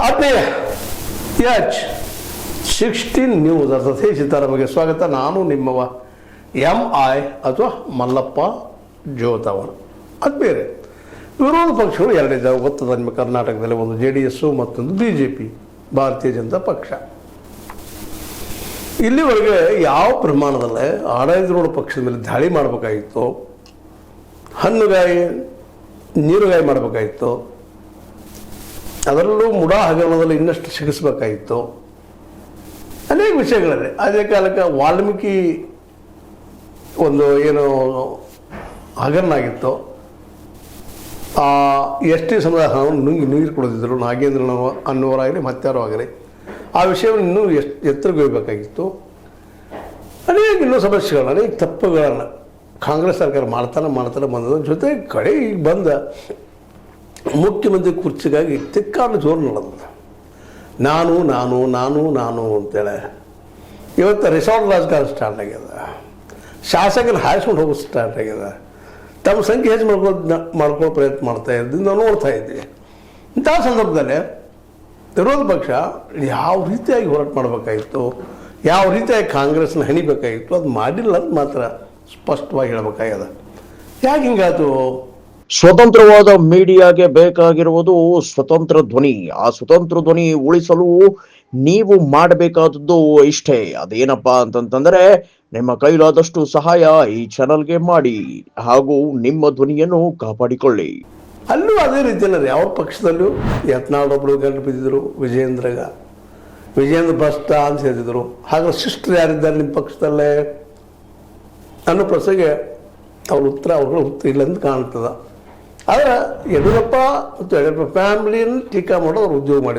ಆತ್ಮೀಯ H16 news ಅರ್ಥಾತ್ ಸೀತಾರಾಮಗೆ ಸ್ವಾಗತ. ನಾನು ನಿಮ್ಮವ MI ಅಥವಾ ಮಲ್ಲಪ್ಪ ಜೋತವರು. ಅದು ಬೇರೆ ವಿರೋಧ ಪಕ್ಷಗಳು ಎರಡಿದ್ದಾವೆ ಗೊತ್ತದ ನಿಮ್ಮ ಕರ್ನಾಟಕದಲ್ಲಿ, ಒಂದು JDS ಮತ್ತೊಂದು BJP, ಭಾರತೀಯ ಜನತಾ ಪಕ್ಷ. ಇಲ್ಲಿವರೆಗೆ ಯಾವ ಪ್ರಮಾಣದಲ್ಲೇ ಆಡಳಿತಾರೂಢ ಪಕ್ಷದ ಮೇಲೆ ದಾಳಿ ಮಾಡಬೇಕಾಗಿತ್ತು, ಹಣ್ಣುಗಾಯಿ ನೀರುಗಾಯಿ ಮಾಡಬೇಕಾಗಿತ್ತು, ಅದರಲ್ಲೂ ಮುಡಾ ಹಗರಣದಲ್ಲಿ ಇನ್ನಷ್ಟು ಸಿಗಿಸ್ಬೇಕಾಗಿತ್ತು, ಅನೇಕ ವಿಷಯಗಳಿದೆ. ಅದೇ ಕಾಲಕ್ಕೆ ವಾಲ್ಮೀಕಿ ಒಂದು ಏನು ಹಗರಣ ಆಗಿತ್ತು, ST ಸಮುದಾಯವನ್ನು ನುಂಗಿ ನೀರು ಕೊಡೋದಿದ್ರು, ನಾಗೇಂದ್ರ ಅನ್ನೋರಾಗಲಿ ಮತ್ತಾರು ಆಗಲಿ, ಆ ವಿಷಯವನ್ನು ಇನ್ನೂ ಎತ್ತರಗೊಯ್ಯಬೇಕಾಗಿತ್ತು. ಅನೇಕ ಇನ್ನೂ ಸಮಸ್ಯೆಗಳನ್ನ, ಅನೇಕ ತಪ್ಪುಗಳನ್ನು ಕಾಂಗ್ರೆಸ್ ಸರ್ಕಾರ ಮಾಡ್ತಾನೆ ಬಂದದ. ಜೊತೆ ಕಡೆ ಈಗ ಬಂದ ಮುಖ್ಯಮಂತ್ರಿ ಕುರ್ಚಿಗಾಗಿ ತಿಕ್ಕಾಡು ಜೋರು ನಡೆದ. ನಾನು ಅಂತೇಳಿ ಇವತ್ತು ರಿಸಾರ್ಟ್ ರಾಜಕಾರಣ ಸ್ಟಾರ್ಟ್ ಆಗ್ಯದ. ಶಾಸಕನ ಹಾಯಿಸ್ಕೊಂಡು ಹೋಗೋದು ಸ್ಟಾರ್ಟ್ ಆಗ್ಯದ. ತಮ್ಮ ಸಂಖ್ಯೆ ಹೆಚ್ಚು ಮಾಡ್ಕೊಳ್ಳೋ ಪ್ರಯತ್ನ ಮಾಡ್ತಾ ಇದ್ದು ನಾವು ನೋಡ್ತಾ ಇದ್ದೀವಿ. ಇಂಥ ಸಂದರ್ಭದಲ್ಲಿ ವಿರೋಧ ಪಕ್ಷ ಯಾವ ರೀತಿಯಾಗಿ ಹೋರಾಟ ಮಾಡಬೇಕಾಗಿತ್ತು, ಯಾವ ರೀತಿಯಾಗಿ ಕಾಂಗ್ರೆಸ್ನ ಹೆಣಿಬೇಕಾಗಿತ್ತು, ಅದು ಮಾಡಿಲ್ಲ ಅಂತ ಮಾತ್ರ ಸ್ಪಷ್ಟವಾಗಿ ಹೇಳಬೇಕಾಗ್ಯದ. ಯಾಕೆ ಹಿಂಗಾಯ್ತು? ಸ್ವತಂತ್ರವಾದ ಮೀಡಿಯಾಗೆ ಬೇಕಾಗಿರುವುದು ಸ್ವತಂತ್ರ ಧ್ವನಿ. ಆ ಸ್ವತಂತ್ರ ಧ್ವನಿ ಉಳಿಸಲು ನೀವು ಮಾಡಬೇಕಾದದ್ದು ಇಷ್ಟೇ. ಅದೇನಪ್ಪಾ ಅಂತಂತಂದ್ರೆ, ನಿಮ್ಮ ಕೈಲಾದಷ್ಟು ಸಹಾಯ ಈ ಚಾನಲ್ಗೆ ಮಾಡಿ ಹಾಗೂ ನಿಮ್ಮ ಧ್ವನಿಯನ್ನು ಕಾಪಾಡಿಕೊಳ್ಳಿ. ಅಲ್ಲೂ ಅದೇ ರೀತಿಯಲ್ಲಿ ಯಾವ ಪಕ್ಷದಲ್ಲೂ ಯತ್ನಾಳೊಬ್ಬರು ಗಂಟು ಬಿದ್ದಿದ್ರು, ವಿಜೇಂದ್ರ ಭ್ರಷ್ಟ ಅಂತ ಹೇಳ್ತಿದ್ರು. ಹಾಗೆ ಸಿಸ್ಟರ್ ಯಾರಿದ್ದಾರೆ ನಿಮ್ಮ ಪಕ್ಷದಲ್ಲೇ ಅನ್ನೋ ಪ್ರಶ್ನೆಗೆ ಅವ್ರ ಉತ್ತರ ಇಲ್ಲಂತ ಕಾಣ್ತದ. ಆದರೆ ಯಡಿಯೂರಪ್ಪ ಮತ್ತು ಯಡಿಯೂರಪ್ಪ ಫ್ಯಾಮಿಲಿಯನ್ನು ಟೀಕಾ ಮಾಡೋದು ಅವ್ರು ಉದ್ಯೋಗ ಮಾಡಿದ್ರು.